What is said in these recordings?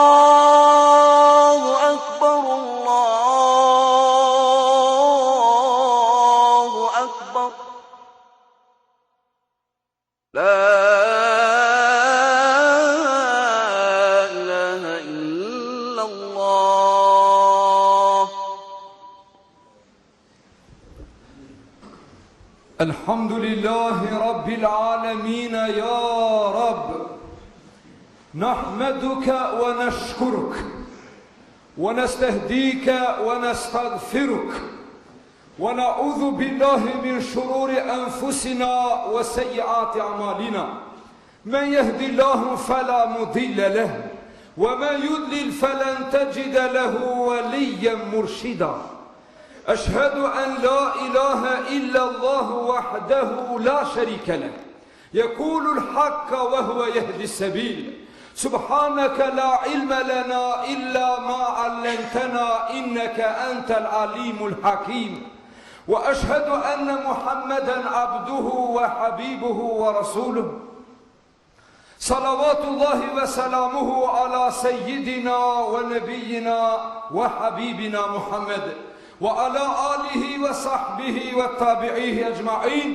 الله أكبر الله أكبر لا إله إلا الله. الحمد لله رب العالمين يا رب، نحمدك ونشكرك ونستهديك ونستغفرك ونعوذ بالله من شرور أنفسنا وسيئات أعمالنا، من يهدي الله فلا مضل له ومن يضلل فلن تجد له وليا مرشدا. أشهد أن لا إله إلا الله وحده لا شريك له، يقول الحق وهو يهدي السبيل. سبحانك لا علم لنا إلا ما علمتنا إنك أنت العليم الحكيم. وأشهد أن محمدا عبده وحبيبه ورسوله، صلوات الله وسلامه على سيدنا ونبينا وحبيبنا محمد وعلى آله وصحبه والتابعيه أجمعين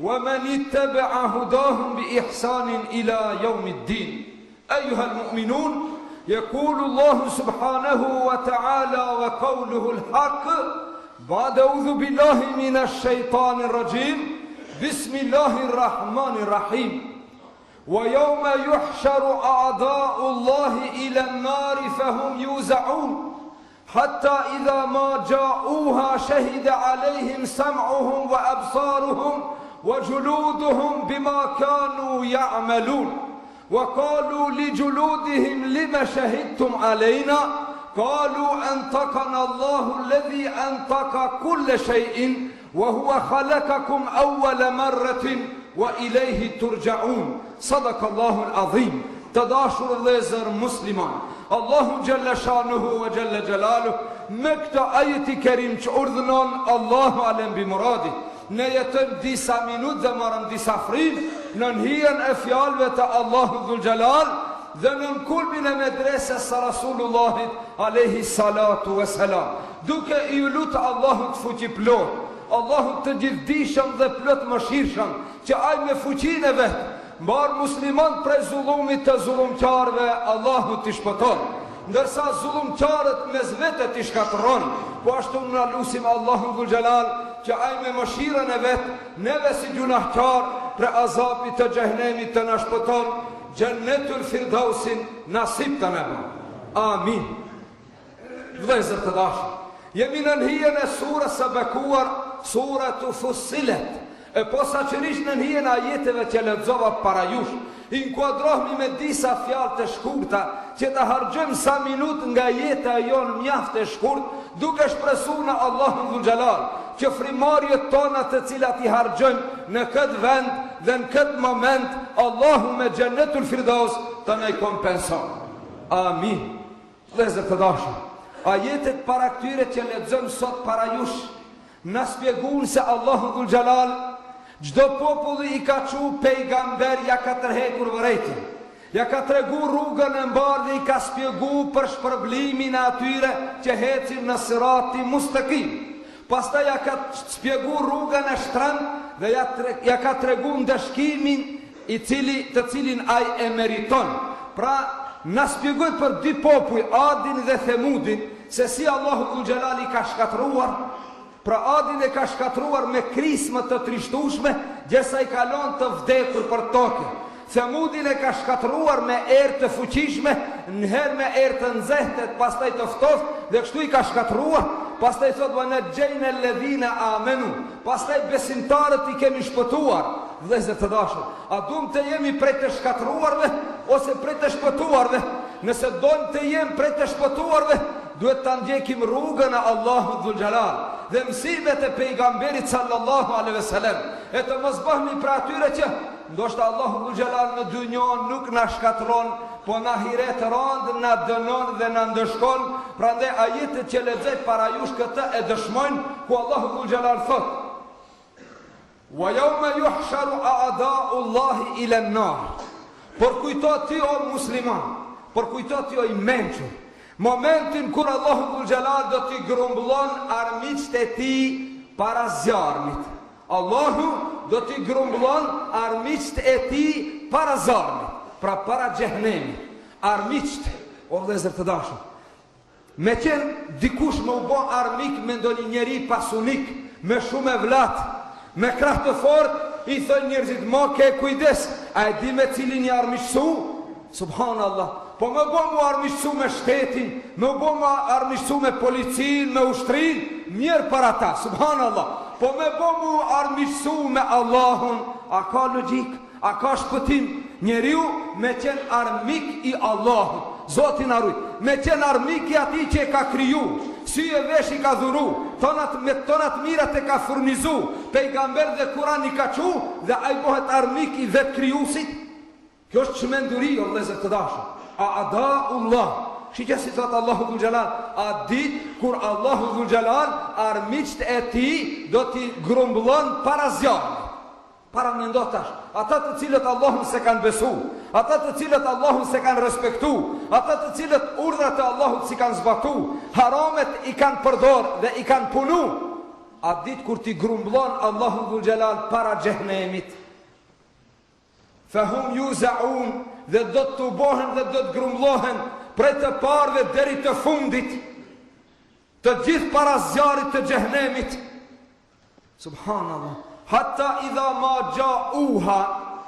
ومن اتبع هداهم بإحسان إلى يوم الدين. أيها المؤمنون، يقول الله سبحانه وتعالى وقوله الحق بعد أعوذ بالله من الشيطان الرجيم بسم الله الرحمن الرحيم. ويوم يحشر أعداء الله إلى النار فهم يوزعون حتى إذا ما جاءوها شهد عليهم سمعهم وأبصارهم وجلودهم بما كانوا يعملون. وقالوا لجلودهم لم شهدتم علينا قالوا أنطقنا الله الذي أنطق كل شيء وهو خلقكم أول مرة وإليه ترجعون. صدق الله العظيم. تداشر الليزر مسلمان، الله جل شانه وجل جلاله مكتا آيتي كريم ç'urdhënon Allahu alem bimuradi. Ne jetëm disa minutë dhe marrëm disa frim në hijen e fjalëve të Allahu dhul Jalal dhe në kulmin e medresës së Rasulullahit alayhi salatu wassalam, duke i lutur Allahut fuqi plot, Allahut të gjithdijshëm dhe plot mëshirshëm, që ai me fuqinë e vet mbar musliman prej zullumit të zullumqarëve, Allahu t'i shpëton, ndërsa zullumqarët mes vete t'i shkatërron. Po ashtu na lutim Allahun dhul Jalal që ai me mëshirën e vet neve si gjunahqar për azapit të xhehenemit të na shpëton, Jannetul Firdausin nasib të na bën. Amin. Vëllezër të dashur, jemi në hijen e surës së bekuar, suratu Fussilet. E posaçërisht në hijen e ajeteve që lexova para jush, inkuadrohemi me disa fjalë të shkurta që të harxojmë sa minutë nga jeta jonë mjaft e shkurt, duke shpresuar në Allahun dhul Jalal që frimarjet tona të cilat i harxojmë në këtë vend dhe në këtë moment, Allahu me Jannetul Firdaus të na kompenson. Amin. Vëllezër të dashur, ajetet para këtyre që lexojmë sot para jush na shpjegojnë se Allahu dhul Jalal çdo populli i ka çu pejgamber, ja ka tërhekur vërejtjen, ja ka tregu rrugën e mbar dhe i ka shpjegu për shpërblimin e atyre që hecin në sirati mustaqim. Pastaj ja ka shpjegu rrugën e shtrenjtë dhe ja ka tregu ndëshkimin të cilin ai e meriton. Pra na shpjegoi për dy popuj, Adin dhe Themudin, se si Allahu dhul Jalal i ka shkatruar. Pra Adin e ka shkatruar me krismë të trishtueshme, gjesa i kalon të vdekur për tokë. Themudin e ka shkatruar me erë të fuqishme, njëherë me erë të nxehtet, pastaj të ftoft, dhe kështu i ka shkatruar. Pastaj thot wa najjayna alladhina amanu, pastaj besimtarët i kemi shpëtuar. Vëllezër të dashur, a duam të jemi prej të shkatruarve ose prej të shpëtuarve? Nëse dojmë të jemi prej të shpëtuarve, duhet të ndjekim rrugën e Allahut dhul Jalal dhe mësimet e pejgamberit sallallahu alaihi wasallam, e të mos bëhemi pra atyre që ndoshta Allahu dhul Jalal në dynjon nuk na shkatron, po në ahiret rand na dënon dhe na ndëshkon. Prandaj ajetet që lexoj para jush këtë e dëshmojnë, ku Allahu dhul Jalal thot: Wa yawma yuhsharu a'da'u Allahi ila an-nar. Por kujto ti o musliman, por kujtot jo I mençur. Momentin kur Allahu Dhul Gjelal do t'i grumbullon armiqt e ti para zjarmit. Allahu do t'i grumbullon armiqt e ti para zjarmit, pra para xhehenemi. Armiqt, o vëllezër të dashur, me qenë dikush me u bo armik me ndonjë njeri pasunik, me shumë e vlat, me krah të fort, I thon njerëzit, ma ke kujdes, a e di me cilin I armiqsu? Subhanallah. Po me bo mu armiqsu me shtetin, me bo mu armiqsu me policin, me ushtrin, mirë para ta, subhanallah. Po me bo mu armiqsu me Allahun, a ka logjik, a ka shpëtim? Njeriu me qenë armik I Allahut, Zotin arruj, me qenë armik I ati që e ka kriju, sy e vesh I ka dhuru, me tonat mirat e ka furnizu, pejgamber dhe Kur'an I ka qu, dhe a I bohet armik I vetë krijusit. Kjo është çmenduri, o vëllezër të dashur. A'daullah. Shikja si thot Allahu Dhul Gjelal, a dit kur Allahu Dhul Gjelal armiqt e ti do t'i grumbullon para zjarmit. Para me ndotash, ata të cilët Allahun se kanë besu, ata të cilët Allahun se kanë respektu, ata të cilët urdhrat e Allahut si kanë zbatu, haramet I kanë përdor dhe I kanë punu, a dit kur t'i grumbullon Allahu Dhul Gjelal para xhehenemit. Fahum yuzaun, dhe do të bohen dhe do të grumbullohen prej të parëve deri të fundit, të gjithë para zjarit të xhehenemit. Subhanallah. Hatta idha ma ja'uha,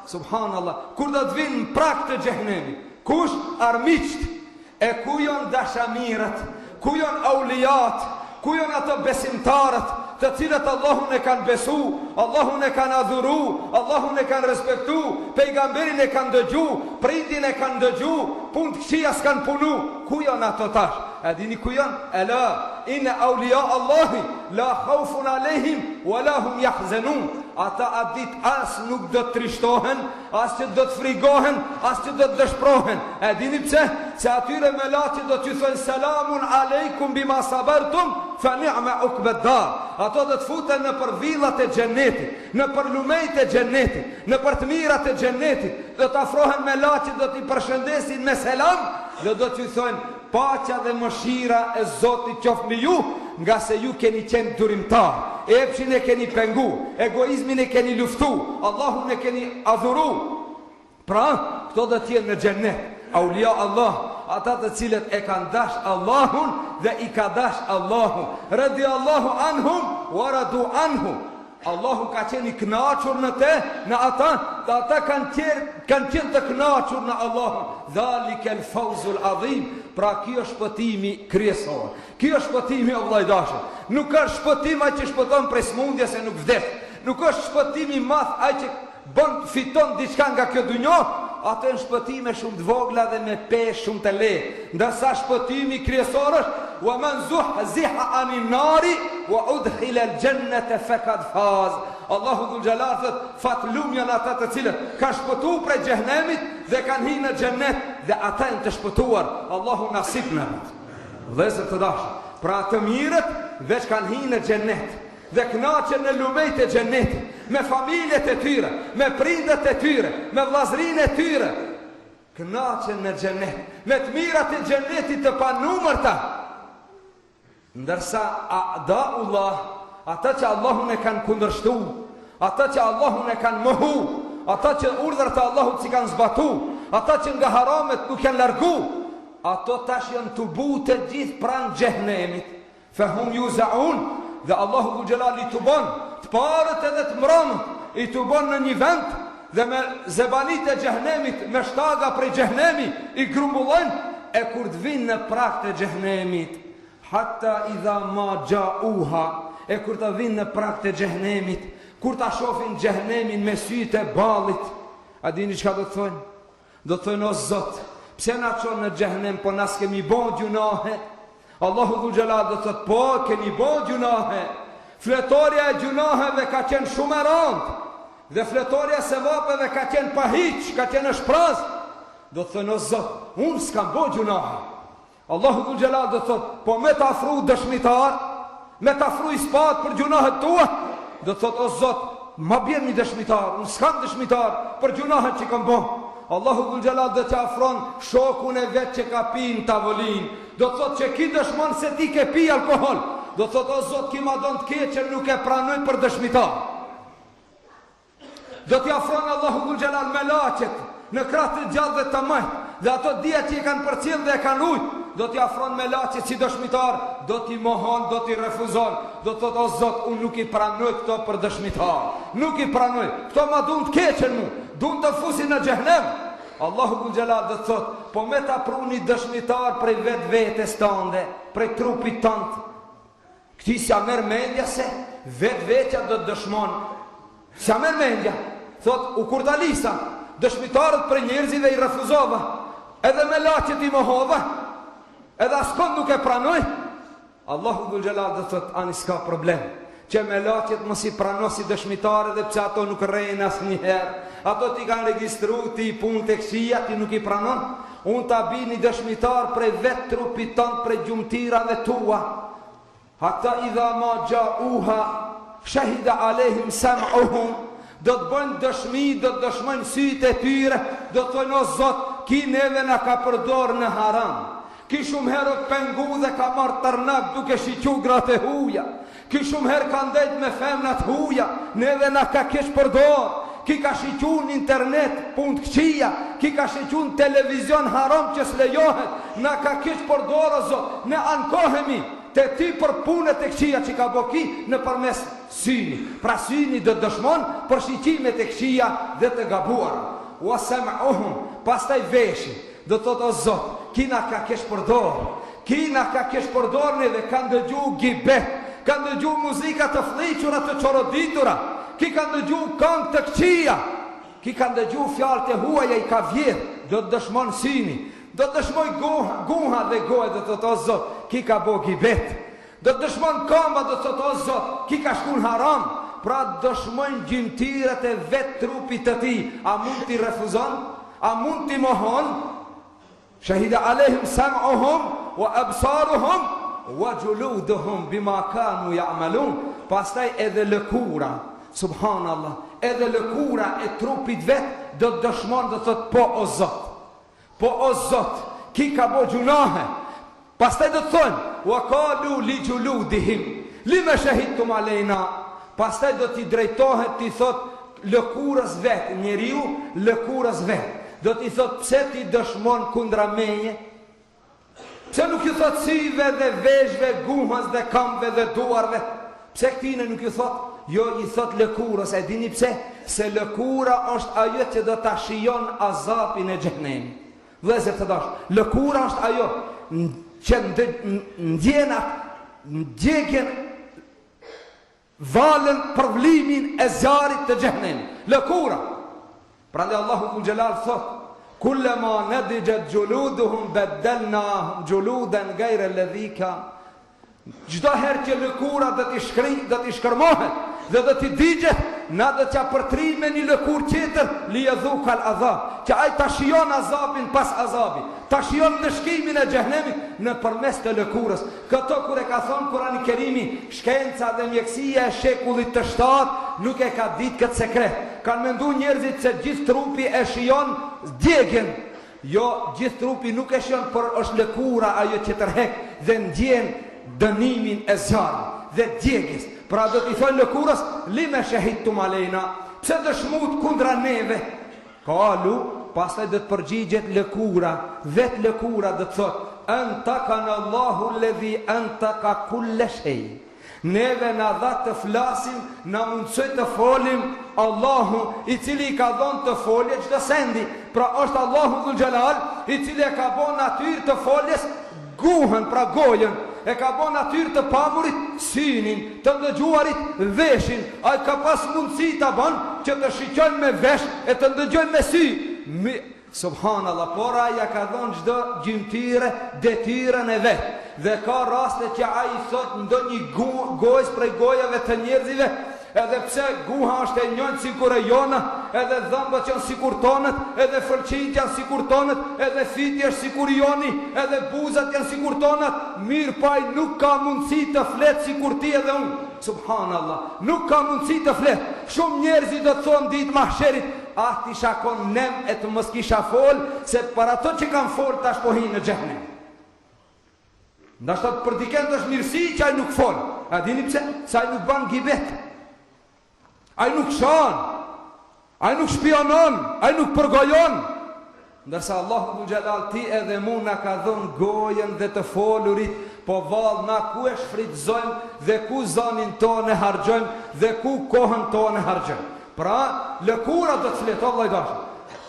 subhanallah, kur do të vinë në prag të xhehenemit. Kush? Armiqt. E ku janë dashamirët, ku janë aulijat, ku janë ato besimtarët të cilët Allahun e kanë besu, Allahun e kanë adhuru, Allahun e kanë respektu, pejgamberin e kanë dëgju, prindin e kanë dëgju, punë të këqija s'kanë punu. Ku janë ato tash? E dini ku janë? Ela, inna awliya Allahi la khawfun alehim wala hum yahzanun. Ata atë ditë as nuk do të trishtohen, as që do të frigohen, as që do të dëshprohen. E dini pse? Se atyre me lati do t'ju thënë selamun aleikum bima sabartum fa ni'ma uqbad dar. Ato do të futen në për villat e xhenetit, në për lumejt e xhenetit, në për të mirat e xhenetit. Do të afrohen me lati, do t'i përshëndesin me selam dhe do t'ju thënë paqja dhe mëshira e Zotit qoftë me ju, nga se ju keni qenë durimtar, epshin e keni pengu, egoizmin e keni luftu, Allahun e keni adhuru. Pra, këto do t'jenë në xhennet. Aulia Allah, ata të cilët e kanë dash Allahun dhe I ka dash Allahu. Radi Allahu anhum wa radu anhu. Allahu ka qenë I kënaqur në te, në ata, dhe ata kanë qenë të kënaqur në Allahu. Dhalikel fawzul adhim. Pra kjo është shpëtimi kryesor. Kjo është shpëtimi o vllai dashur. Nuk është shpëtim ai që shpëton prej smundjes se nuk vdes. Nuk është shpëtimi I madh ai që fiton diçka nga kjo dunjë. Ato janë shpëtime shumë të vogla dhe me peshë shumë të lehtë. Ndërsa shpëtimi kryesor është wa man zuhziha anin nari wa udkhila al-jannata faqad faz. Allahu Dhul Gjelal thot, fatlum janë ata të cilët kanë shpëtuar prej xhehenemit dhe kanë hyrë në xhennet dhe ata janë të shpëtuar. Allahu nasip na. Vëllezër të dashur, pra të mirët veç kanë hyrë në xhennet dhe kënaqen në lumejt e xhennetit, me familjet e tyre, me prindët e tyre, me vllazërinë e tyre. Kënaqen në xhennet, me të mirat e xhennetit të panumërta. Ndërsa a'daullah, ata që Allahun e kanë kundërshtu, ata që Allahun e kanë mohu, ata që urdhrat e Allahut si kanë zbatu, ata që nga haramet nuk janë largu, ato tash janë të butë gjithë pranë xhehenemit. Fahum yuzaun, dhe Allahu Dhul Gjelal I të bon të parët edhe të mramët, I të bon në një vend dhe me zebanit e xhehenemit, me shtaga prej xhehenemi I grumbullojnë, e kur të vinë në prag të xhehenemit, hatta idha ma ja'uha, e kur të vinë në prag të xhehenemit, kur ta shohin xhehenemin me sytë e ballit, a dini çka do të thonë? Do të thonë o Zot, pse na çon në xhehenem, po na s'kemi bën gjunahe? Allahu Dhul Gjelal do të thotë, po keni bën gjunahe. Fletoria e gjunaheve ka qenë shumë e rëndë, dhe fletoria e sevapeve ka qenë pa hiç, ka qenë shpraz. Do të thonë o Zot, unë s'kam bën gjunahe. Allahu Dhul Gjelal do të thotë, po me të afru dëshmitar, me të afru ispat për gjunahet tua, do të thotë o Zot, ma bjen një dëshmitar, unë s'kam dëshmitar për gjunahet që kam bën. Allahu dhul xhelal do të afron shokun e vet që ka pi në tavolinë. Do të thotë që ki dëshmon se ti ke pi alkohol. Do të thotë o Zot, ki ma don të keqen, nuk e pranoj për dëshmitar. Do t'i afron Allahu dhul xhelal me laqet në krah të gjallë dhe të mëjt, dhe ato dia që i kanë përcjell dhe e kanë ujt, do t'i afron me laqet si dëshmitar, do t'i mohon, do t'i refuzon. Do të thotë o Zot, unë nuk i pranoj këto për dëshmitar. Nuk i pranoj. Këto ma dun të keqen mu, dun të fusin në xhehenem. Allahu dhul xhelal do të thotë, po me ta pruni dëshmitar prej vetvetes tënde, prej trupit tënd. Këti s'ja merr mendja se vetvetja do të dëshmon. S'ja merr mendja. Thot, u kurtalisa, dëshmitarët për njerëzive i refuzova, edhe me laqet i mohova, edhe askon nuk e pranoj. Allahu dhul xhelal do thot, ani s'ka problem, që me laqet mos i prano si dëshmitarë, dhe pse ato nuk rrejnë asnjëherë. Ato ti kanë registru, ti i punë të këqija, ti nuk i pranon. Unë ta bi një dëshmitar prej vetë trupit tënd, prej gjumtirave tua. Hatta idha ma gjauha, shahida alehim sam'uhum, do të bëjnë dëshmi, do të dëshmojnë sytë e tyre, do të thonë o Zot, ki neve na ka përdor në haram. Ki shumë herë pengu dhe ka marrë tërnak duke shiqu gratë e huja. Ki shumë herë ka ndejt me femnat huja, neve na ka kesh përdor. Ki ka shiqu në internet punë të këqija, ki ka shiqu në televizion haram që s'lejohet, na ka kesh përdor o Zot, ne ankohemi te ti për punët e këqija që ka boki në përmes syni. Pra syni do të dëshmon për shiqimet e këqija dhe të gabuara. Wa sam'uhum, pastaj veshi, do të thotë o Zot, kina ka kesh përdor. Kina ka kesh përdor neve, kanë dëgju gibet, kanë dëgju muzika të fliqura të çoroditura, ki kanë dëgju këngë të këqija, ki kanë dëgju fjalë të huaja i ka vjedh, do të dëshmon syni. Do të dëshmoj guha dhe goja, do të thotë o Zot, ki ka bo gibet. Do të dëshmon këmba, do të thotë o Zot, ki ka shku në haram. Pra dëshmojnë gjymtyrët e vetë trupit të ti. A mund t'i refuzon? A mund t'i mohon? Shahida alehim sam'uhum wa absaruhum wa juluduhum bima kanu ya'malun. Pastaj edhe lëkura, subhanallah, edhe lëkura e trupit vet do të dëshmon, do të thotë po o Zot. Po o Zot, ki ka bo gjunahe. Pastaj do të thonë, wa kalu li gjuludihim, li me shahidtum alejna. Pastaj do t'i drejtohet, t'i thot lëkurës vet, njeriu lëkurës vet. Do t'i thot, pse ti dëshmon kundra meje? Pse nuk ju thot syve dhe veshve, guhës dhe këmbëve dhe duarve? Pse këtine nuk ju thot? Jo, i thot lëkurës, e dini pse? Se lëkura është ajo që do t'a shijon azapin e xhehenemi. Vëllezër të dash, lëkura është ajo që ndjekjen valën përvlimin e zjarit të xhehenemi. Lëkura. Prandaj Allahu dhul xhelal thot, kullama nadijat juluduhum badalnahum juludan ghayra alladhi kan. Çdo herë që lëkura do t'i shkërmohet dhe do t'i digjet, na do t'ja përtrin me një lëkur tjetër, li yadhukal azab, që ai ta shijon azabin pas azabit, ta shijon dëshkimin e xhehenemit në përmes të lëkurës. Këto kur e ka thonë Kurani Kerimi, shkenca dhe mjekësia e shekullit të 7 nuk e ka ditë këtë sekret. Kanë menduar njerëzit se gjithë trupi e shijon djegjen. Jo, gjithë trupi nuk e shijon, por është lëkura ajo që tërhek dhe ndjen dënimin e zjarit dhe djegjes. Pra do t'i thonë lëkurës, li me shahidtum alejna, pse dëshmut kundra neve? Kalu, pastaj do të përgjigjet lëkura, vetë lëkura do të thotë, antaka në Allahu ledhi antaka kulle shej. Neve na dha të flasim, na mundësoj të folim Allahu, i cili i ka dhonë të folje çdo sendi. Pra është Allahu dhul xhelal, i cili e ka bon natyrë të foljes guhën, pra gojën, e ka bon natyrë të pamurit synin, të ndëgjuarit veshin. Ai ka pas mundësi ta bën që të shiqojnë me vesh e të ndëgjojnë me sy. Subhanallah, por ai ja ka dhënë çdo gjymtyre detyrën e vet. Dhe ka raste që ai thot ndonjë gojës prej gojave të njerëzive, edhe pse guha është e njëjtë sikur e jona, edhe dhëmbët janë sikur tonët, edhe fërqit janë sikur tonët, edhe fiti është sikur joni, edhe buzat janë sikur tonët, mirë pa ai nuk ka mundësi të flet sikur ti edhe unë. Subhanallah, nuk ka mundësi të flet. Shumë njerëzit do të thonë ditë mahsherit, ti shakon nem e të mos kisha fol, se për ato që kanë fol tash po hinë në xhehenem. Ndashta për dikend është mirësi që ai nuk fol. A dini pse? Se ai nuk bën gibet. Ai nuk shan. Ai nuk shpionon, ai nuk përgojon. Ndërsa Allahu Dhul Xhelal ti edhe mu na ka dhënë gojën dhe të folurit, po vallë na ku e shfrytëzojmë dhe ku zanin tonë harxojmë dhe ku kohën tonë harxojmë. Pra, lëkura do të flet, vallai dashur.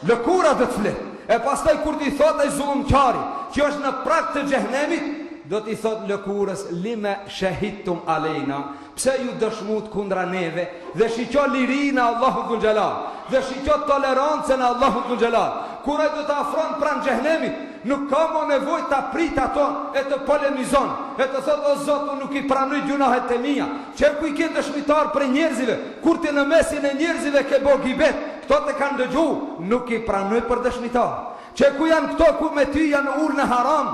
Lëkura do të flet. E pastaj kur ti thot ai zullumçari, që është në prag të xhehenemit, do t'i thot lëkurës, lime shahidtum alejna, pse ju dëshmut kundra neve, dhe shiqo lirina Allahu Dhul Xhelal, dhe shiqo tolerancën Allahu Dhul Xhelal. Kur ai do të afron pranë xhehenemit, nuk ka më nevojë ta prit ato e të polemizon, e të thot o Zot, unë nuk i pranoj gjunahet e mia. Çerku i ke dëshmitar për njerëzive, kur ti në mesin e njerëzive ke bo gibet, këto të kanë dëgju, nuk i pranoj për dëshmitar. Çerku janë këto ku me ty janë urë në haram,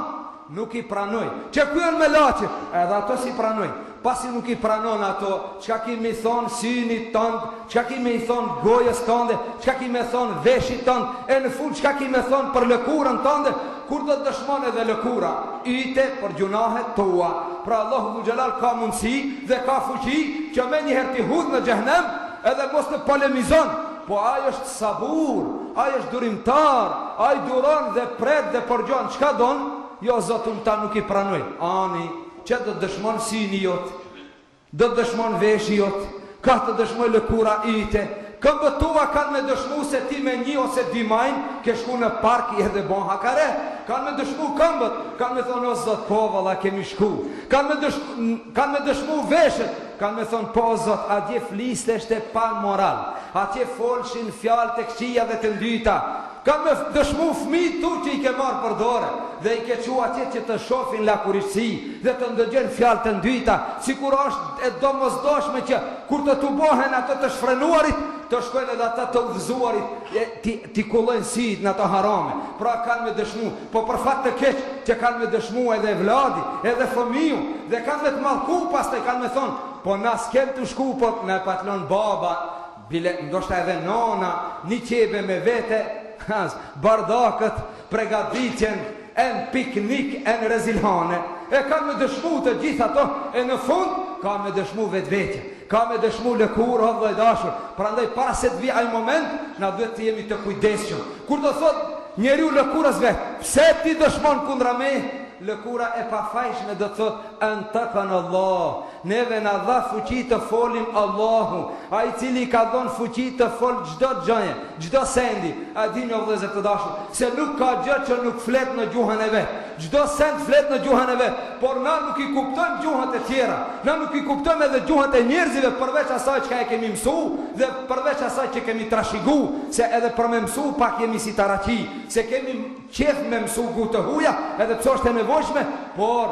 nuk i pranoj. Që ku janë me laçi, edhe ato si pranoj. Pasi nuk i pranon ato, çka kimi thon synit tënd, çka kimi thon gojës tënde, çka kimi thon veshit tënd, e në fund çka kimi thon për lëkurën tënde, kur do të dëshmon edhe lëkura ite për gjunahet tua. Pra Allahu Dhul Xhelal ka mundësi dhe ka fuqi që me njëherë ti hudh në xhehenem edhe mos të polemizon. Po ai është sabur, ai është durimtar, ai duron dhe pret dhe përgjon çka don. Jo, Zotun ta nuk i pranoj. Ani, që do të dëshmon syni jot, do të dëshmon veshi jot, ka të dëshmoj lëkura ite. Këmbët tua kanë me dëshmu se ti me 1 ose 2 majnë ke shku në park i edhe bon hakare. Kanë me dëshmu këmbët, kanë me thonë o Zot, po valla kemi shku. Kanë me dëshmu veshët, kanë me thonë po Zot, atje fliste shte pan moral, atje folshin fjalë të këqija dhe të ndyta. Kanë me dëshmu fëmijët tu që i ke marrë për dore dhe i ke qua atje që të shofin lakurishësi dhe të ndëgjen fjalë të ndyta, sikur është e domosdoshme që kur të tubohen ato të shfrenuarit, të shkojnë edhe ata të udhëzuarit, ti kullojnë syt në ato harame. Pra kanë me dëshmu, po për fat të keq që kanë me dëshmu edhe vladi, edhe fëmiu, dhe kanë me të mallku, pastaj kanë me thonë, po na s'kem të shku, po na patlon baba, bile ndoshta edhe nona, një qebe me vete, bardakët, pregaditjen, en piknik, en rezilhane. E ka me dëshmu të gjitha ato, e në fund ka me dëshmu vetvetje, ka me dëshmu lëkur, dhe dashur. Prandaj para se të vi ai moment, na duhet të jemi të kujdesshëm. Kur do thot njeriu lëkurës vet, pse ti dëshmon kundra me? Lëkura e pafajshme do të thot antakan Allah, neve na dha fuqi të folim Allahu, ai cili ka dhënë fuqi të fol çdo gjë, çdo sendi. A dini o vëllezër të dashur, se nuk ka gjë që nuk flet në gjuhën e vet. Çdo send flet në gjuhën e vet, por na nuk i kuptojmë gjuhët e tjera. Na nuk i kuptojmë edhe gjuhët e njerëzve përveç asaj që e kemi mësuar dhe përveç asaj që kemi trashëguar, se edhe për me mësuar pak jemi si taraqi, se kemi qef me mësuar gjuhë të huaja, edhe pse është e nevojshme, por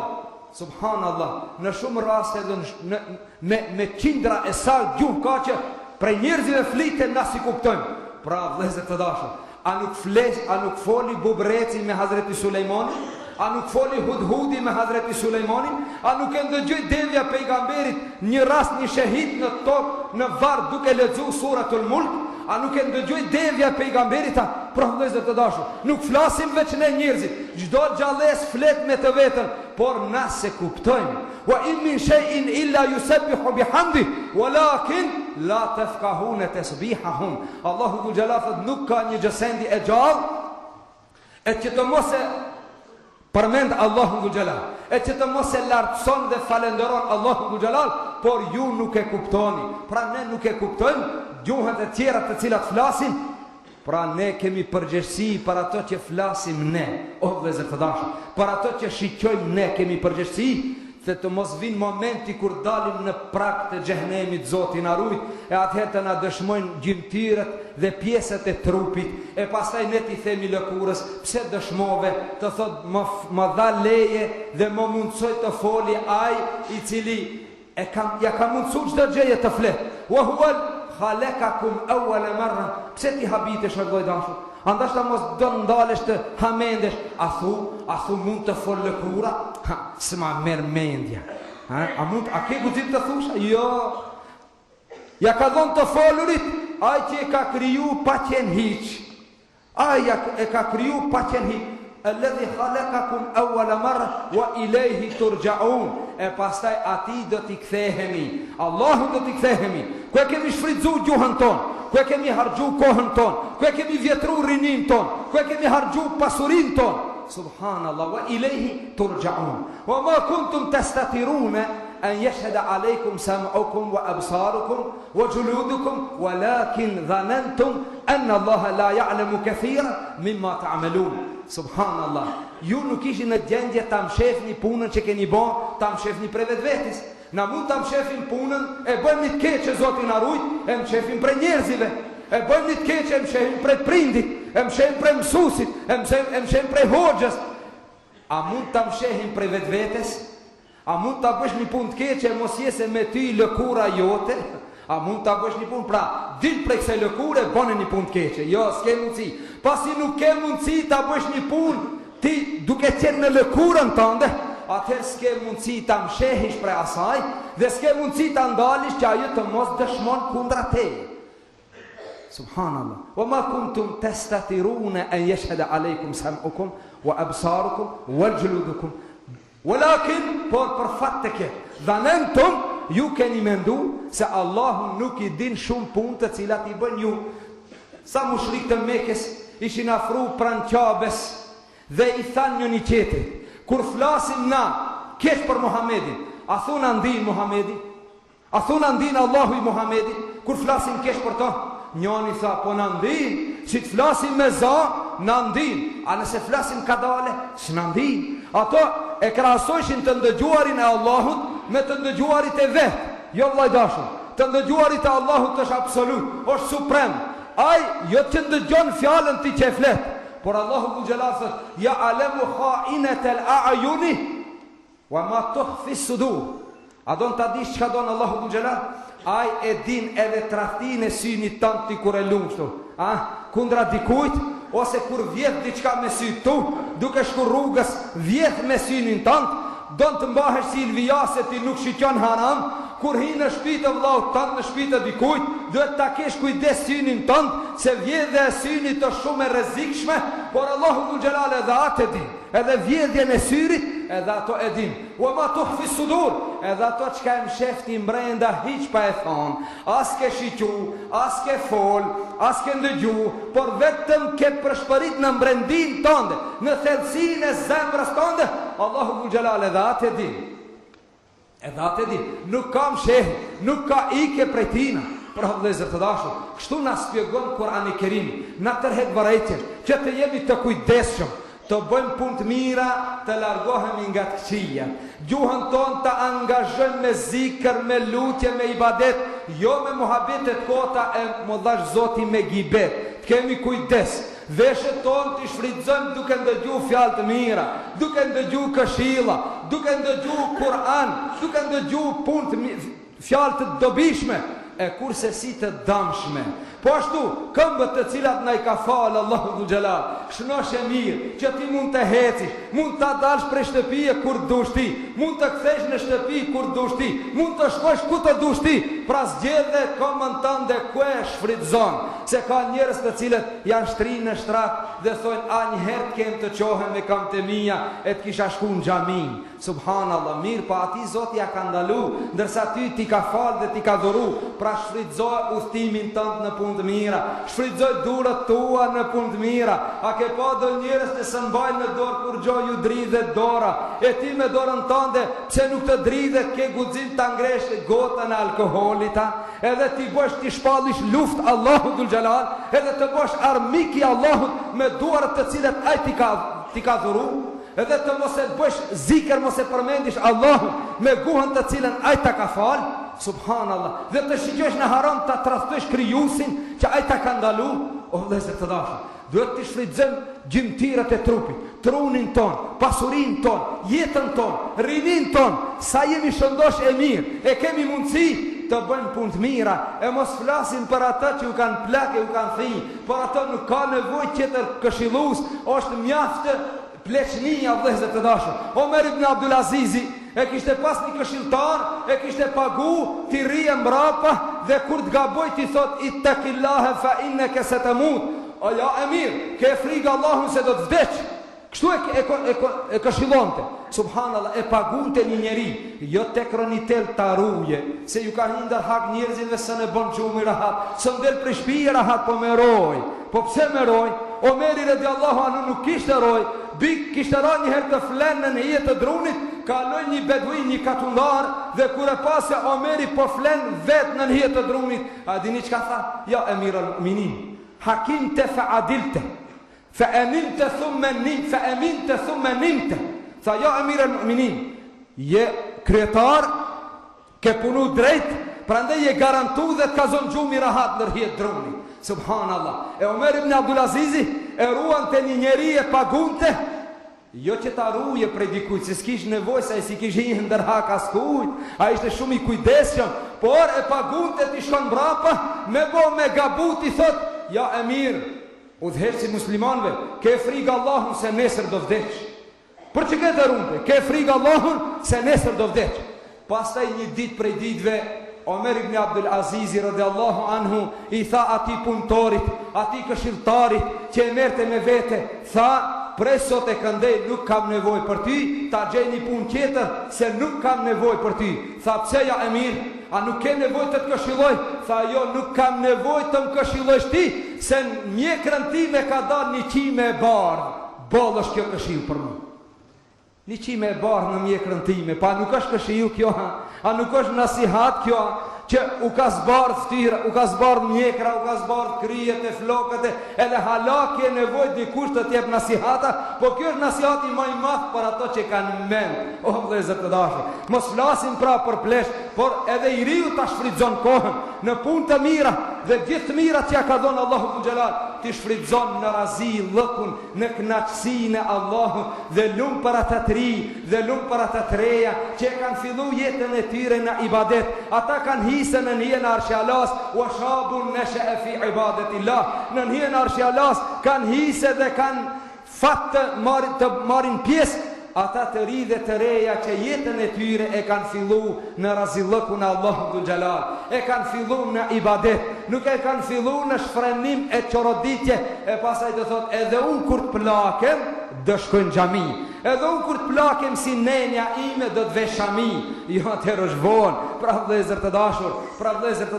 subhanallah, në shumë raste dhe me qindra e sa gjuhë ka që prej njerëzve fliten na si kuptojmë. Pra vëllezër të dashur, a nuk foli Bubreci me Hazreti Sulejmanin? A nuk foli Hudhudi me Hazreti Sulejmanin? A nuk e ndëgjoj devja pejgamberit një rast një shahid në tokë në varr duke lexuar suratul Mulk? A nuk e ndëgjoj devja pejgamberit? Pra vëllezër të dashur, nuk flasim veç ne njerëzit, çdo gjallës flet me të vetën, por na se kuptojmë. Wa in min shay'in illa yusabbihu bihamdi, walakin la tafqahuna tasbihahum. Allahu Dhul Xhelal thot nuk ka një gjësendi e gjallë e që të mos e përmend Allahu Dhul Xhelal, e që të mos e lartëson dhe falenderon Allahu Dhul Xhelal, por ju nuk e kuptoni. Pra ne nuk e kuptojmë gjuhët e tjera të cilat flasin. Pra ne kemi përgjegjësi për ato që flasim ne, o vëllezër të dashur, për ato që shiqojmë ne kemi përgjegjësi, se të mos vinë momenti kur dalim në prag të xhehenemit, Zoti na ruaj, e atëherë të na dëshmojnë gjymtyrët dhe pjesët e trupit, e pastaj ne ti themi lëkurës, pse dëshmove, të thot më dha leje dhe më mundsoj të foli ai i cili ja ka mundsuar çdo gjë të flet. Wa huwa khalaqakum awwala marra. Pse ti habitesh vëllai dashur? Andashta mos do ndalesh të hamendesh. A thu mund të fol lëkura? S'ma merr mendja. A ke guxim të thush? Jo. Ja ka dhënë të folurit ai që e ka kriju pa qenë hiç. Ai e ka kriju pa qenë hiç. Alladhi khalaqakum awwala marra wa ilayhi turja'un. E pastaj ati do t'i kthehemi. Allahu do t'i kthehemi. Ku e kemi shfrytzuar gjuhën tonë, ku e kemi harxhu kohën tonë, ku e kemi vjetruar rinin tonë, ku e kemi harxhu pasurinë tonë. Subhanallah, wa ilayhi turja'un. Wa ma kuntum tastatiruna an yashhada alaykum sam'ukum wa absarukum wa juludukum walakin dhanantum anna Allah la ya'lamu kathira mimma ta'malun. Subhanallah, ju nuk ishin në gjendje ta mshefni punën që keni bën, ta mshefni prej vetvetes. Na mund ta mshefim punën, e bëjmë të keqë Zoti na ruaj, e mshefim prej njerëzive. E bëjmë të keqë, e mshefim prej prindit, e mshefim prej mësuesit, e mshefim prej hoxhës. A mund ta mshehim prej vetvetes? A mund ta bësh një punë të keqe mos jese me ty lëkura jote? A mund ta bësh një punë, pra, dil prej kësaj lëkure, bëne një punë të keqe. Jo, s'ke mundësi. Pasi nuk ke mundësi ta bësh një punë, ti duke qenë në lëkurën tënde, atëherë s'ke mundësi ta mshehish prej asaj, dhe s'ke mundësi ta ndalish që ajo të mos dëshmon kundra teje. Subhanallah. Wa ma kuntum tastatiruna an yashhada alaykum sam'ukum wa absarukum wal juludukum. Walakin, por për fat të ke, dhanantum, ju keni mendu se Allahu nuk i din shumë punë të cilat i bën ju. Sa mushrikët të Mekës ishin afru pranë Ka'bes dhe i thanë njëri tjetrit, kur flasim na keq për Muhamedin, a thuna ndin Muhamedi? A thuna ndin Allahu i Muhamedit? Kur flasim keq për to, njëri tha, po na ndin, si të flasim me za, na ndin, a nëse flasim kadale, s'na ndin. Ato e krahasojshin të ndëgjuarin e Allahut me të ndëgjuarit e vet. Jo vllai dashur, të ndëgjuarit e Allahut është absolut, është suprem. Ai jo që ndëgjon fjalën ti që flet, por Allahu Dhul Jalal thot: "Ya alamu kha'inatal a'yuni wa ma tukhfi as-sudur." A don ta dish çka don Allahu Dhul Jalal? Ai e din edhe tradhtin e synit tant ti kur e lumshtu. Kundra dikujt, ose kur vjet diçka me sy tu, duke shku rrugës, vjet me synin tant, don të mbahesh si Ilvija se ti nuk shikon haram. Kur hi në shtëpi të vllaut tant, në shtëpi të dikujt, duhet ta kesh kujdes synin tant, se vjedhja e synit është shumë e rrezikshme, por Allahu Dhul Jalal edhe atë din, edhe vjedhjen e syrit, edhe ato e din. Wa ma tukhfi sudur, edhe ato çka e mshefti brenda hiç pa e thon, as ke shiqu, as ke fol, as ke ndëgju, por vetëm ke përshpërit në brendin tënde, në thellësinë e zemrës tënde, Allahu Dhul Jalal edhe atë din. Edhe atë din, nuk ka msheh, nuk ka ike prej tina. Pra vëllezër të dashur, kështu na shpjegon Kurani i Kerimi, na tërheq vërejtjen, që të jemi të kujdesshëm, të bëjmë punë të mira, të largohemi nga të këqija. Gjuhën tonë të angazhojmë me zikër, me lutje, me ibadet, jo me muhabetet kota e modhash Zoti me gibet. Të kemi kujdes. Veshët tonë të shfrytëzojmë duke ndëgju fjalë të mira, duke ndëgju këshilla, duke ndëgju Kur'an, duke ndëgju punë të fjalë të dobishme, e kurse si të dëmshme. Po ashtu, këmbët të cilat na i ka falë Allahu Dhul Jalal, shnosh e mirë, që ti mund të hecish, mund të dalsh prej shtëpie kur dush ti, mund të kthesh në shtëpi kur dush ti, mund të shkosh ku të dush ti, pra zgjedhe komën tënde ku e shfrytëzon, se ka njerëz të cilët janë shtrinë në shtrat dhe thonë, a një herë të kem të qohem me kam të mia e të kisha shku në xhamin. Subhanallah, mirë, pa ati Zoti ja ka ndalu, ndërsa ty ti ka falë dhe ti ka dhuru, pra shfrytëzoj udhtimin tënd në punë të mira, shfrytëzoj durët tua në punë të mira. A ke pa do njerëz që së mbajnë në dorë kur gjoj ju dridhet dora, e ti me dorën tënde, pse nuk të dridhet, ke guxim ta ngresh gotën e alkoholit, edhe ti bësh ti shpallish luftë Allahu Dhul Jalal, edhe të bësh armik i Allahut me duart të cilat ai ti ka dhuru, edhe të mos e bësh zikër, mos e përmendish Allahun me gjuhën të cilën ai ta ka fal. Subhanallah, dhe të shikosh në haram, ta tradhtosh krijuesin që ai ta ka ndalu. O vëllezër të dashur, duhet të shfrytëzojmë gjymtyrët e trupit, trunin ton, pasurinë ton, jetën ton, rinin ton, sa jemi shëndosh e mirë, e kemi mundësi të bëjmë punë të mira, e mos flasim për ata që u kanë plakë, u kanë thënë, por ato nuk ka nevojë tjetër këshillues, është mjaftë pleçnia, vëllezër të dashur. Omer ibn Abdulazizi e kishte pas një këshilltar, e kishte pagu t'i rije mbrapa dhe kur t'gaboj t'i thot ittaqillaha fa innaka satamut. O ja emir, ke frikë Allahun se do të vdeq. Kështu e këshillonte. Subhanallah, e pagunte një njeri, jo tek ronitel taruje, se ju ka hindar hak njerëzve se ne bën xhumi rahat, se ndel prej shtëpia rahat po me roj. Po pse me roj? Omeri radiallahu anhu nuk kishte roj, kishte ra një herë të flenë në hijet të drunit, kaloi një beduin, një katundar, dhe kur e pa se Omeri po flenë vetë në hijet të drunit, a dini çka tha? Ja emir al-mu'minin, hakimte fa adilte, fa aminte thumma nimte. Tha ja emir al-mu'minin, je kryetar, ke punu drejt, prandaj je garantu dhe ka zonë gjumi rahat në hijet drunit. Subhanallah. E Omer ibn Abdulazizi e ruan të një njeri e pagunte, jo që ta ruje prej dikujt, se s'kish nevoj, se si kish hi ndërhak as kujt, a ishte shumë i kujdesshëm, por e pagunte t'i shkon brapa, me gabut i thot, ja emir, udhëheq si muslimanve, ke frikë Allahun se nesër do vdeq. Për që ke të runte, ke frikë Allahun se nesër do vdeq. Pastaj një dit prej ditve, Omer ibn Abdul Azizi radiallahu anhu i tha ati punëtorit, ati këshilltarit që e merte me vete, tha prej sot e këndej nuk kam nevoj për ty, ta gjej një punë tjetër se nuk kam nevoj për ty. Tha pse ja emir, a nuk ke nevoj të këshilloj? Tha jo, nuk kam nevoj të më këshillojsh ti, se mjekrën ti me ka dar një qime e bardhë, bollësh kjo këshill për mu. Një qime e bardhë në mjekrën time, pa nuk është këshill kjo, a nuk është nasihat kjo, që u ka zbardh ftyra, u ka zbardh mjekra, u ka zbardh kryet e flokët edhe halak e nevojt dikush të t'jep nasihata, po kjo është nasihati më i madh për ato që kanë mend. O vëllezër të dashur, mos flasim pra për plesh, por edhe i riu ta shfrytëzon kohën në punë të mira dhe gjithë të mirat që ja ka dhënë Allahu xhelal, ti shfrytëzon në razi lëkun, në kënaqësinë e Allahut dhe lum për ata të ri dhe lum për ata të reja që kanë filluar jetën e tyre në ibadet. Ata kanë hisën në njën arshalas, wa shabun neshe e fi ibadetillah. Në njën arshalas kanë hisë dhe kanë fatë të marin pjesë ata të ri dhe të reja që jetën e tyre e kanë fillu në razillëkun e Allahu dhul Gjalal, e kanë fillu në ibadet, nuk e kanë fillu në shfrenim e qoroditje, e pasaj të thot, edhe unë kur të plakem, dë shkojnë gjami, edhe unë kur të plakem si nenja ime, dë të veshami, jo të rëshvon, pra vlezër të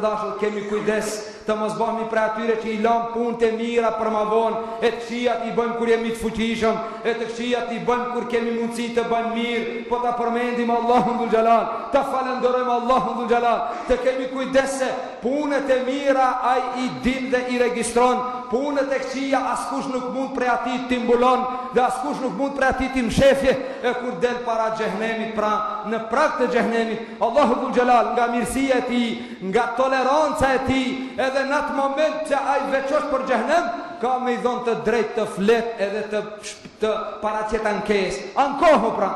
dashur, kemi kujdes, të mos bëhemi për atyre që i lam punë të mira për ma vonë, e të këqijat i bëjmë kur jemi të fuqishëm, e të këqijat i bëjmë kur kemi mundësi të bëjmë mirë, po ta përmendim Allahun dhul Gjalal, ta falenderojmë Allahun dhul Gjalal, të kemi kujdese, punët e mira ai i din dhe i regjistron, punët e këqija askush nuk mund prej atij të mbulon dhe askush nuk mund prej atij të mshefje, e kur del para xhehenemit, pra në prag të xhehenemit, Allahu dhul Gjalal nga mirësia e tij, nga toleranca e tij, edhe në atë moment që ai veçosh për xhehenem, ka me i dhonë të drejt të flet edhe të paraqet ankesë. Ankohu pra,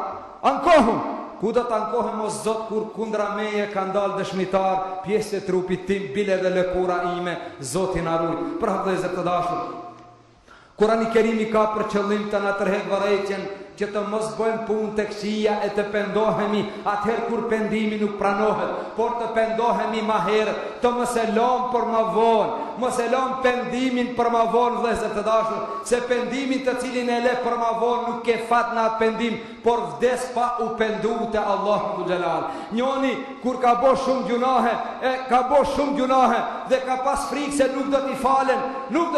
ankohu. Ku do të ankohem o Zot kur kundra meje ka ndalë dëshmitar, pjesë e trupit tim, bile dhe lëkura ime, Zotin aruj. Pra vëllezër të dashur, Kurani Kerimi ka për qëllim të na tërheq vërejtjen që të mos bëjmë punë të këqija e të pendohemi atëherë kur pendimi nuk pranohet, por të pendohemi ma herë, të mos e lëm për ma vonë, mos e lëm pendimin për ma vonë, vëllezër të dashur, se pendimin të cilin e le për ma vonë nuk ke fat në atë pendim, por vdes pa u pendu të Allahu dhul Gjalal. Njoni kur ka bo shumë gjunahe, dhe ka pas frikë se nuk do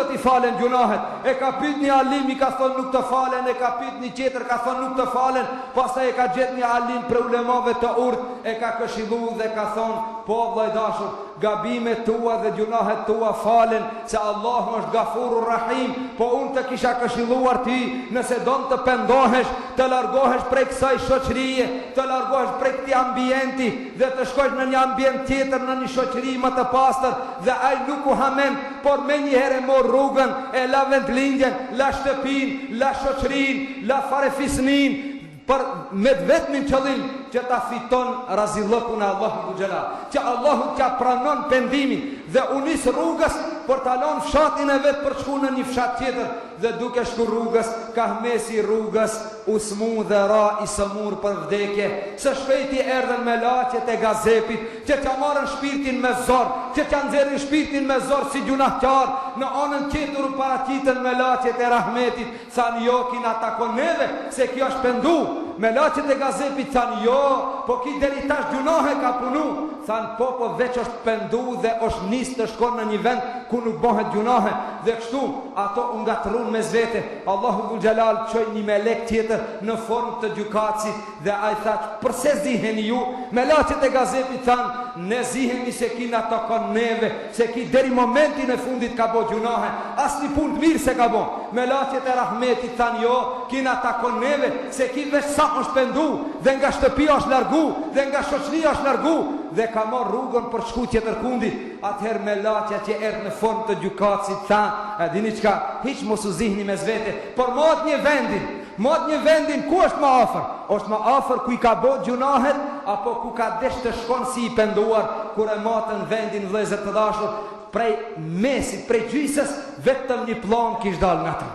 t'i falen gjunahet, e ka pyet një alim i ka thonë nuk të falen, e ka pyet një tjetër ka thonë nuk të falen, pastaj e ka gjetë një alim për ulemave të urt, e ka këshillu dhe ka thonë, po vllai dashur, gabimet tua dhe gjunahet tua falen, se Allahu është Gafurur Rahim, po unë të kisha këshilluar ti, nëse don të pendohesh, të largohesh prej kësaj shoqërie, të largohesh prej këtij ambienti dhe të shkosh në një ambient tjetër, në një shoqëri më të pastër, dhe ai nuk u hamen, por menjëherë mor rrugën, e la vendlindjen, la shtëpinë, la shoqërinë, la farefisnin, për me vetmin qëllim që ta fiton razillëkun e Allahu dhul Gjalal, që Allahu t'ja pranon pendimin dhe unis rrugës për ta lënë fshatin e vet për të shkuar në një fshat tjetër dhe duke shku rrugës, ka mesi rrugës u smu dhe ra i sëmur për vdekje. Së shpejti erdhen me laqet e gazepit, që t'ja marrën shpirtin me zor, që t'ja nxjerrin shpirtin me zor si gjunahtar, në anën tjetër u paraqitën me laqet e rahmetit, thanë jo, kina takon neve, se kjo është pendu. Me laqet e gazepit thanë jo, po ki deri tash gjunahe ka punu. Thanë po veç është pendu dhe është nis të shkon në një vend ku nuk bëhet gjunahe. Dhe kështu ato u ngatrun me zvete. Allahu Dhul Jalal çoi një melek tjetër në formë të gjykatësit dhe ai tha, "Përse ziheni ju?" Me laqet e gazepit thanë, "Ne zihemi se kina takon neve, se ki deri momentin e fundit ka bë gjunahe, asnjë punë të mirë se ka bë." Me laqet e rahmetit thanë, "Jo, kina takon neve, se ki veç sa është pendu dhe nga shtëpia është largu dhe nga shoqëria është largu dhe ka marrë rrugën për shku tjetër kundi." Atëherë me laqja që erdhë në formë të gjykatësit tha, "E dini çka, hiç mos u zihni mes vete, por mot një vendin ku është më afër? Është më afër ku i ka bë gjunahet apo ku ka desh të shkon si i penduar?" Kur e matën vendin, vëllezër të dashur, prej mesit, prej gjysës, vetëm një plan kish dal nga ta.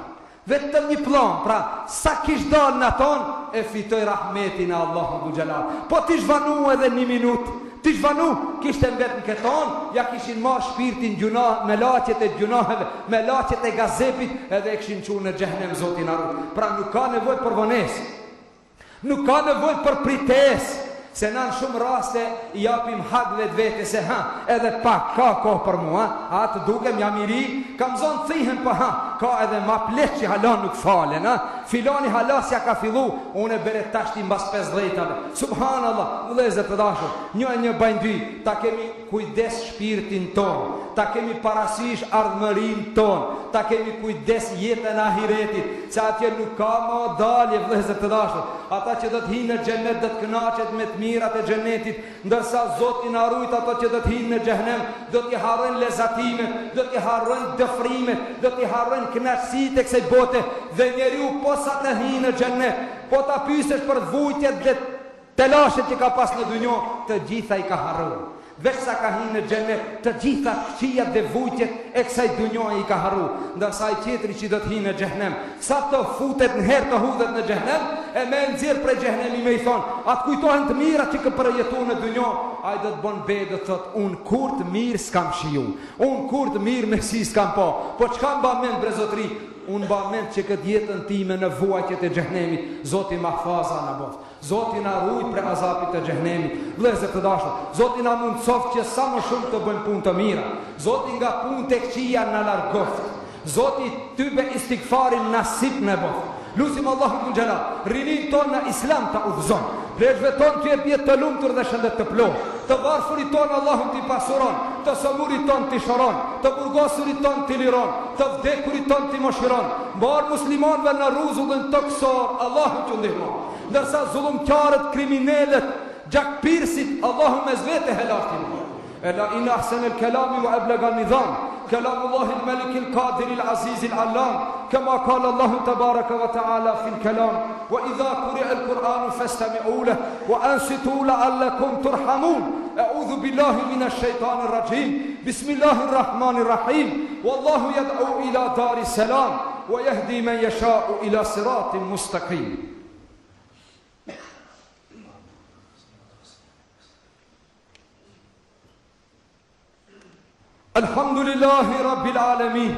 Vetëm një plan, pra sa kish dal në ton, e fitoj rahmetin e Allahu Dhul Jalal. Po ti zhvanu edhe një minutë, ti zhvanu, kishte mbet në këton, ja kishin marrë shpirtin gjunah, me laqet e gjunaheve, me laqet e gazepit, edhe e kishin çuar në xhehenem Zotin arrut. Pra nuk ka nevojë për vonesë, nuk ka nevojë për pritesë, se na në shumë raste i japim hak vetë se edhe pak ka kohë për mua, atë dukem jam i ri, kam zonë thihen pa ka edhe ma pleq që halan nuk falen, filani halasja ka fillu, unë bere tashti mbas 50-ave. Subhanallah, vëllezër të dashur, një bajnë dy, ta kemi kujdes shpirtin ton, ta kemi parasysh ardhmërin ton, ta kemi kujdes jetën e ahiretit, se atje nuk ka ma dalje, vëllezër të dashur. Ata që do të hinë në xhenet do të kënaqet me të mirat e xhenetit, ndërsa Zoti na rujt ato që do të hinë në xhehenem, do t'i harrojnë lezatimet, do t'i harrojnë dëfrimet, do t'i harrojnë kënaqësitë e kësaj bote, dhe njeriu posa të hinë në xhenet, po ta pyesesh për vujtjet dhe telashet që ka pas në dunjë, të gjitha i ka harruar. Veç sa ka hinë në xhenet, të gjitha këqijat dhe vujtjet e kësaj dunjë i ka harruar. Ndërsa ai tjetri që do të hinë në xhehenem, sa të futet në herë të hudhet në xhehenem, e me nxjerr prej xhehenemi me i thon, atë kujtohen të mirat që ka përjetuar në dunjë, ai do të bën be, do të thot, un kur të mirë s'kam shiju, un kur të mirë me si s'kam po çka mba mend bre zotri? Unë mba mend që këtë jetën time në vuajtjet e xhehenemit, Zoti mahfaza na bof. Zoti na ruaj prej azapit të xhehenemit. Vëllezër të dashur, Zoti na mundsoft që sa më shumë të bëjmë punë të mira. Zoti nga punë të këqija na largoft. Zoti tybe istighfarin nasip në bof. Lusim Allahu Dhul Jalal, rinin ton në Islam ta udhëzon. Pleshve ton të jep jetë të lumtur dhe shëndet të plotë. Të varfërit ton Allahu t'i pasuron, të sëmurit ton t'i shoron, të burgosurit ton t'i liron, të vdekurit ton t'i moshiron. Mbar muslimanëve në rrezullin toksor, Allahu t'ju ndihmon. Ndërsa zullumqtarët, kriminalet, gjakpirësit, Allahu me zvete helashtin. Ela in ahsan al-kalami wa ablaga an-nizam. كلام الله الملك القادر العزيز العلام كما قال الله تبارك وتعالى في الكلام وإذا قرئ القرآن فاستمعوا له وأنصتوا لعلكم ترحمون. أعوذ بالله من الشيطان الرجيم. بسم الله الرحمن الرحيم. والله يدعو إلى دار السلام ويهدي من يشاء إلى صراط مستقيم. الحمد لله رب العالمين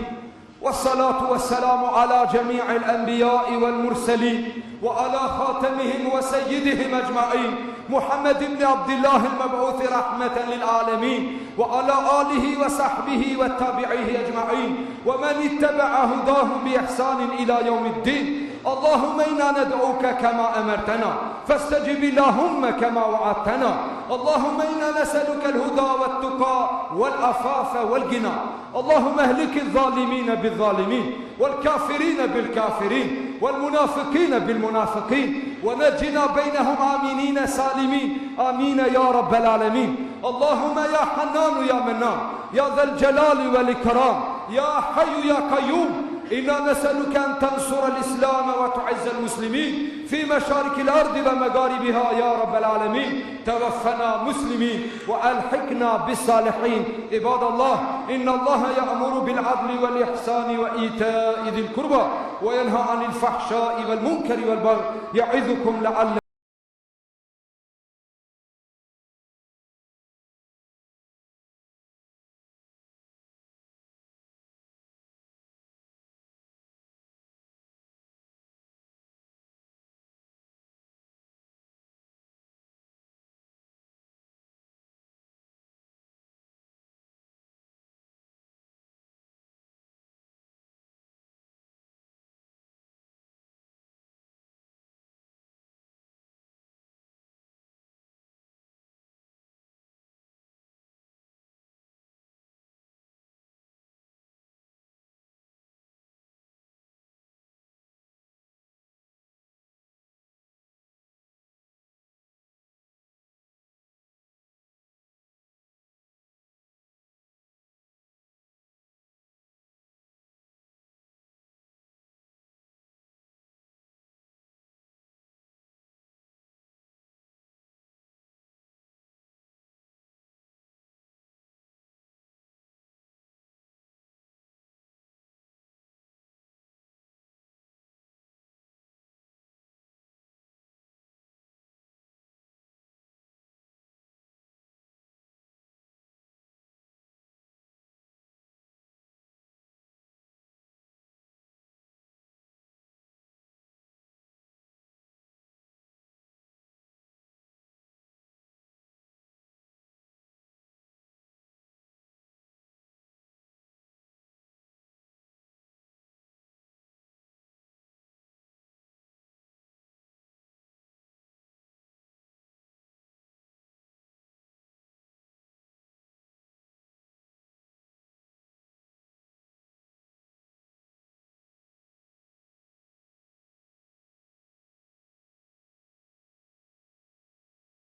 والصلاة والسلام على جميع الأنبياء والمرسلين وعلى خاتمهم وسيدهم أجمعين محمد بن عبد الله المبعوث رحمة للعالمين وعلى آله وصحبه والتابعيه أجمعين ومن اتبع هداهم بإحسان إلى يوم الدين. اللهم إنا ندعوك كما أمرتنا فاستجب اللهم كما وعدتنا. اللهم إنا نسألك الهدى والتقى والعفاف والغنى. اللهم اهلك الظالمين بالظالمين والكافرين بالكافرين والمنافقين بالمنافقين ونجنا بينهم آمنين سالمين. آمين يا رب العالمين. اللهم يا حنان يا منان يا ذا الجلال والإكرام يا حي يا قيوم إنا نسألك أن تنصر الإسلام وتعز المسلمين في مشارق الأرض ومغاربها يا رب العالمين. توفنا مسلمين وألحقنا بالصالحين. عباد الله، إن الله يأمر بالعدل والإحسان وإيتاء ذي القربى وينهى عن الفحشاء والمنكر والبغي يعظكم لعلكم